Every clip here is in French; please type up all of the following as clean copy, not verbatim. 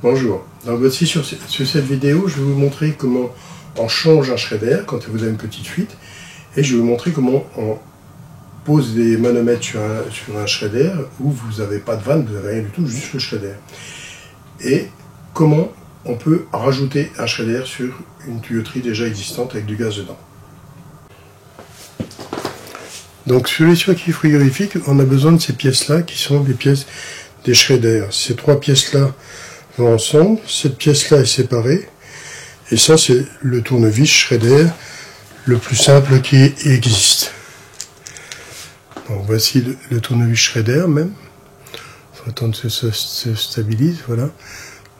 Bonjour, donc voici sur cette vidéo, je vais vous montrer comment on change un shredder quand vous avez une petite fuite, et je vais vous montrer comment on pose des manomètres sur un shredder où vous n'avez pas de vanne, vous n'avez rien du tout, juste le shredder. Et comment on peut rajouter un shredder sur une tuyauterie déjà existante avec du gaz dedans. Donc sur les circuits frigorifiques, on a besoin de ces pièces-là qui sont des pièces des shredders. Ces trois pièces-là vont ensemble, cette pièce-là est séparée, et ça c'est le tournevis shredder le plus simple qui existe. Donc voici le tournevis shredder même. Il faut attendre que ça se stabilise, voilà.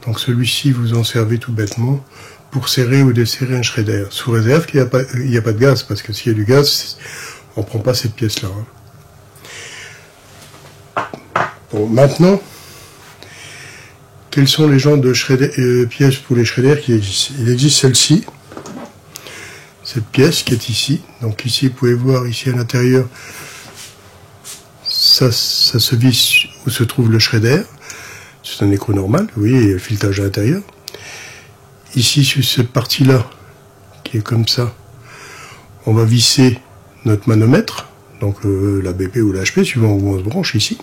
Donc celui-ci vous en servez tout bêtement pour serrer ou desserrer un shredder, sous réserve qu'il n'y a pas de gaz, parce que s'il y a du gaz, on ne prend pas cette pièce-là. Bon, maintenant, quels sont les genres de pièces pour les shredders qui existent? Il existe celle-ci, cette pièce qui est ici. Donc ici, vous pouvez voir ici à l'intérieur, ça se visse où se trouve le shredder. C'est un écrou normal, vous voyez, il y a le filetage à l'intérieur. Ici, sur cette partie-là, qui est comme ça, on va visser notre manomètre, donc la BP ou la HP, suivant où on se branche ici.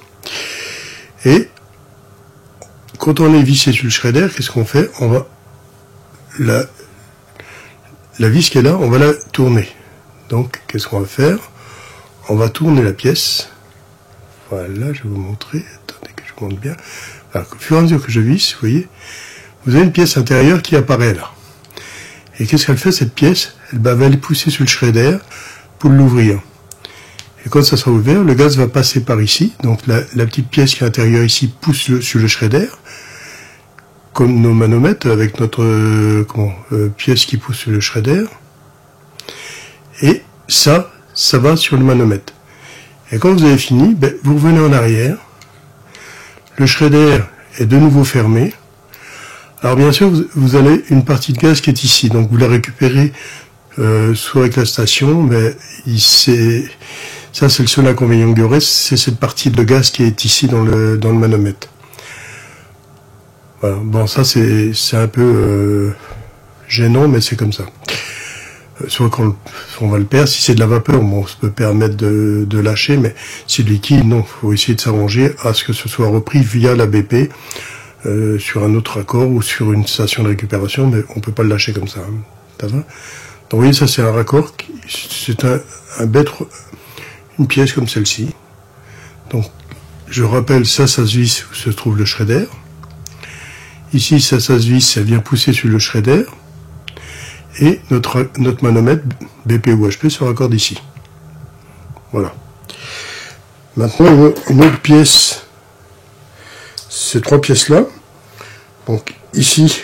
Et quand on est vissé sur le shredder, qu'est-ce qu'on fait? On va la vis qui est là, on va la tourner. Donc, qu'est-ce qu'on va faire? On va tourner la pièce. Voilà, je vais vous montrer. Attendez que je montre bien. Alors, au fur et à mesure que je visse, vous voyez, vous avez une pièce intérieure qui apparaît là. Et qu'est-ce qu'elle fait, cette pièce? Elle va aller pousser sur le shredder pour l'ouvrir. Et quand ça sera ouvert, le gaz va passer par ici. Donc la petite pièce qui est à l'intérieur ici pousse sur le shredder, comme nos manomètres avec notre pièce qui pousse sur le shredder. Et ça va sur le manomètre. Et quand vous avez fini, vous revenez en arrière. Le shredder est de nouveau fermé. Alors bien sûr, vous avez une partie de gaz qui est ici. Donc vous la récupérez soit avec la station, mais ça c'est le seul inconvénient qu'il y aurait, c'est cette partie de gaz qui est ici dans le manomètre. Voilà. Bon, ça c'est un peu gênant, mais c'est comme ça. Soit quand on va le perdre, si c'est de la vapeur, bon, on peut permettre de lâcher, mais si c'est liquide, non, faut essayer de s'arranger à ce que ce soit repris via la BP sur un autre raccord ou sur une station de récupération, mais on peut pas le lâcher comme ça. Hein. Ça va? Donc vous voyez, ça c'est un raccord, c'est une pièce comme celle-ci. Donc je rappelle, ça se visse où se trouve le shredder. Ici, ça se visse, ça vient pousser sur le shredder. Et notre manomètre BP ou HP se raccorde ici. Voilà. Maintenant, une autre pièce, ces trois pièces-là. Donc ici,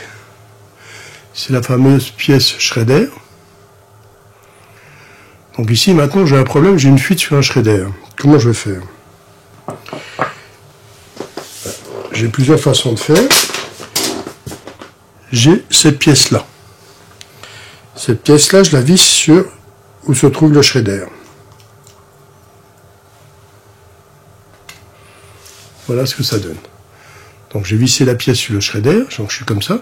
c'est la fameuse pièce shredder. Donc ici, maintenant, j'ai un problème, j'ai une fuite sur un shredder. Comment je vais faire? J'ai plusieurs façons de faire. J'ai cette pièce-là. Cette pièce-là, je la visse sur où se trouve le shredder. Voilà ce que ça donne. Donc j'ai vissé la pièce sur le shredder, donc je suis comme ça.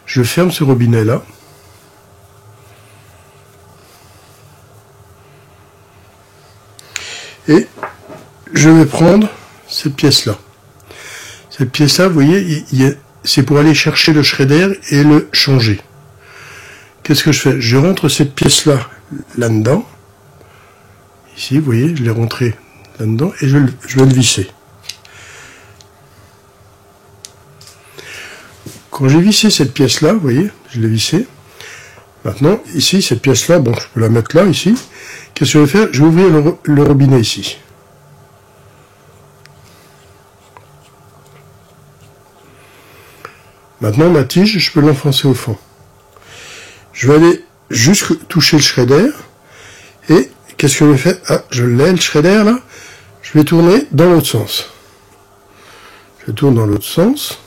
Je ferme ce robinet-là. Et je vais prendre cette pièce-là. Cette pièce-là, vous voyez, c'est pour aller chercher le shredder et le changer. Qu'est-ce que je fais? Je rentre cette pièce-là là-dedans. Ici, vous voyez, je l'ai rentré là-dedans et je vais le visser. Quand j'ai vissé cette pièce-là, vous voyez, je l'ai vissée. Maintenant, ici, cette pièce-là, bon, je peux la mettre là, ici. Qu'est-ce que je vais faire? Je vais ouvrir le robinet ici. Maintenant, ma tige, je peux l'enfoncer au fond. Je vais aller jusqu'à toucher le shredder. Et qu'est-ce que je vais faire? Ah, je l'ai, le shredder, là. Je vais tourner dans l'autre sens. Je tourne dans l'autre sens.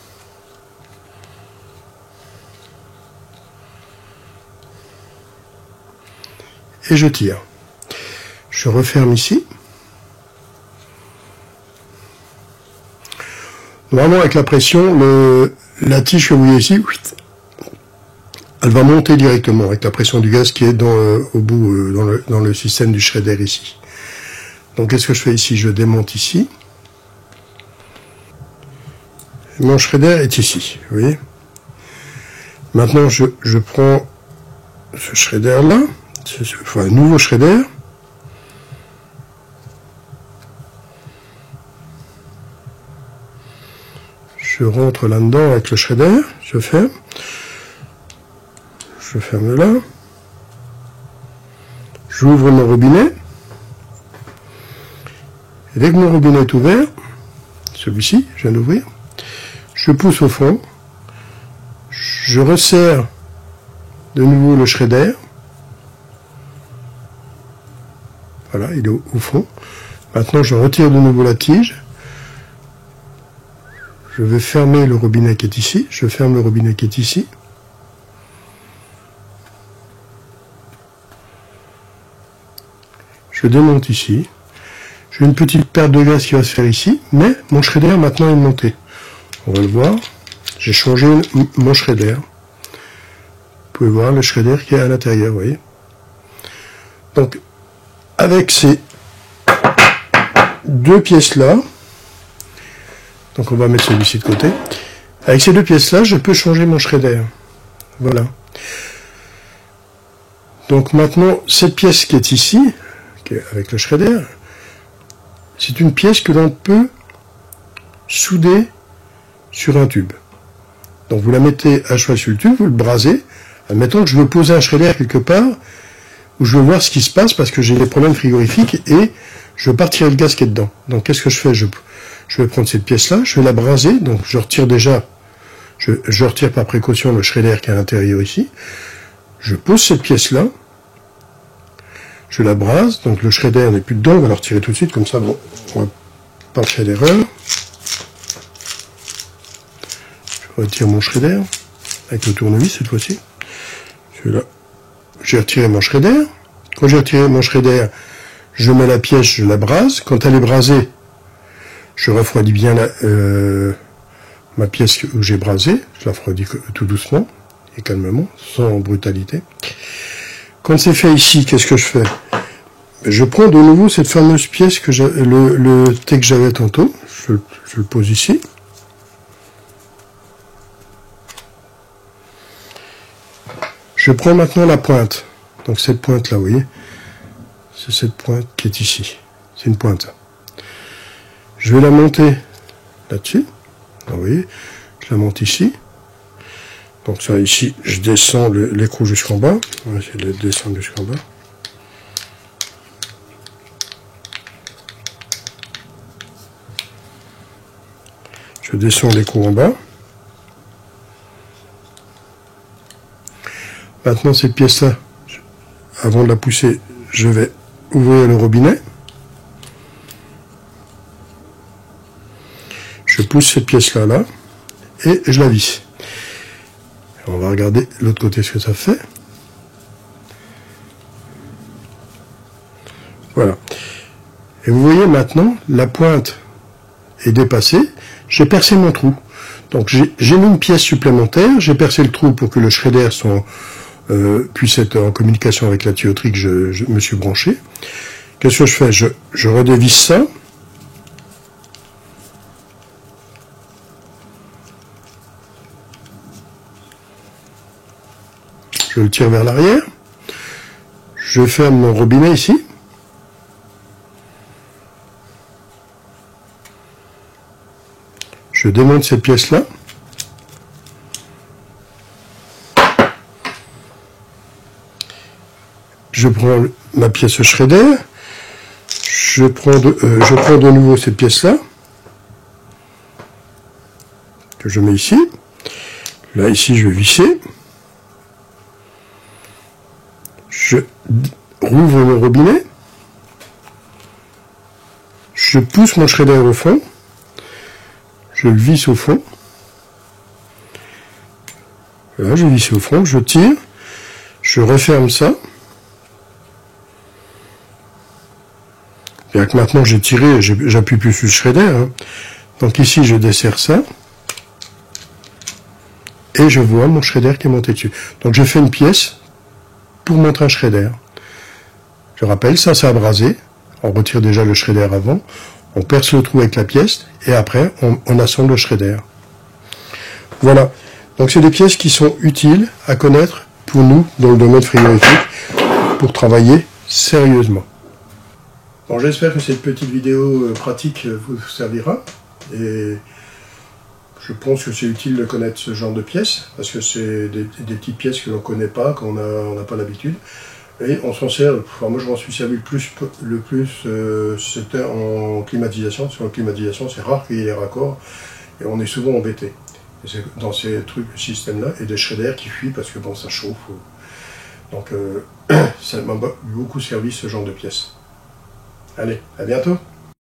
Et je tire. Je referme ici. Normalement, avec la pression, la tige que vous voyez ici, elle va monter directement avec la pression du gaz qui est au bout, dans le système du shredder ici. Donc qu'est-ce que je fais ici? Je démonte ici. Mon shredder est ici, vous voyez. Maintenant, je prends ce shredder-là, enfin un nouveau shredder. Je rentre là-dedans avec le shredder, je ferme là. J'ouvre mon robinet. Et dès que mon robinet est ouvert, celui-ci, je viens d'ouvrir, je pousse au fond, je resserre de nouveau le shredder. Voilà, il est au fond. Maintenant, je retire de nouveau la tige. Je vais fermer le robinet qui est ici. Je ferme le robinet qui est ici. Je démonte ici. J'ai une petite perte de gaz qui va se faire ici, mais mon shredder maintenant est monté. On va le voir. J'ai changé mon shredder. Vous pouvez voir le shredder qui est à l'intérieur, vous voyez. Donc, avec ces deux pièces-là, donc on va mettre celui-ci de côté. Avec ces deux pièces-là, je peux changer mon shredder. Voilà. Donc maintenant, cette pièce qui est ici, avec le shredder, c'est une pièce que l'on peut souder sur un tube. Donc vous la mettez à cheval sur le tube, vous le brasez. Admettons que je veux poser un shredder quelque part, où je veux voir ce qui se passe parce que j'ai des problèmes frigorifiques et je veux pas retirer le gaz qui est dedans. Donc qu'est-ce que je fais? Je vais prendre cette pièce-là, je vais la braser, donc je retire déjà, je retire par précaution le shredder qui est à l'intérieur ici. Je pose cette pièce-là, je la brase, donc le shredder n'est plus dedans, on va le retirer tout de suite, comme ça, bon, on va pas faire d'erreur. Je retire mon shredder, avec le tournevis cette fois-ci. J'ai retiré mon shredder. Quand j'ai retiré mon shredder, je mets la pièce, je la brase. Quand elle est brasée, je refroidis bien ma pièce où j'ai brasé. Je la refroidis tout doucement et calmement, sans brutalité. Quand c'est fait ici, qu'est-ce que je fais? Je prends de nouveau cette fameuse pièce que le thé que j'avais tantôt. Je le pose ici. Je prends maintenant la pointe. Donc cette pointe-là, vous voyez, c'est cette pointe qui est ici. C'est une pointe. Je vais la monter là-dessus. Vous voyez, je la monte ici. Donc ça, ici, je descends l'écrou jusqu'en bas. On va essayer de le descendre jusqu'en bas. Je descends l'écrou en bas. Maintenant, cette pièce-là, avant de la pousser, je vais ouvrir le robinet. Je pousse cette pièce-là, là, et je la visse. On va regarder l'autre côté ce que ça fait. Voilà. Et vous voyez maintenant, la pointe est dépassée. J'ai percé mon trou. Donc j'ai mis une pièce supplémentaire. J'ai percé le trou pour que le shredder puisse être en communication avec la tuyauterie que je me suis branché. Qu'est-ce que je fais? Je redévisse ça. Je le tire vers l'arrière. Je ferme mon robinet ici. Je démonte cette pièce-là. Je prends ma pièce shredder. Je prends de nouveau cette pièce-là. Que je mets ici. Là, ici, je vais visser. Je rouvre mon robinet. Je pousse mon shredder au fond. Je le visse au fond. Voilà, je visse au fond, je tire. Je referme ça. Et que maintenant j'ai tiré, j'appuie plus sur le shredder. Hein. Donc ici, je desserre ça. et je vois mon shredder qui est monté dessus. Donc je fais une pièce pour montrer un shredder. Je rappelle, ça c'est abrasé. On retire déjà le shredder avant. On perce le trou avec la pièce et après on assemble le shredder. Voilà. Donc c'est des pièces qui sont utiles à connaître pour nous dans le domaine frigorifique pour travailler sérieusement. Bon, j'espère que cette petite vidéo pratique vous servira et je pense que c'est utile de connaître ce genre de pièces parce que c'est des petites pièces que l'on ne connaît pas, qu'on n'a pas l'habitude. Et on s'en sert, enfin moi je m'en suis servi le plus c'était en climatisation, parce qu'en climatisation c'est rare qu'il y ait des raccords et on est souvent embêté. Et c'est dans ces systèmes-là, et des shredders qui fuient parce que bon ça chauffe. Donc ça m'a beaucoup servi ce genre de pièces. Allez, à bientôt!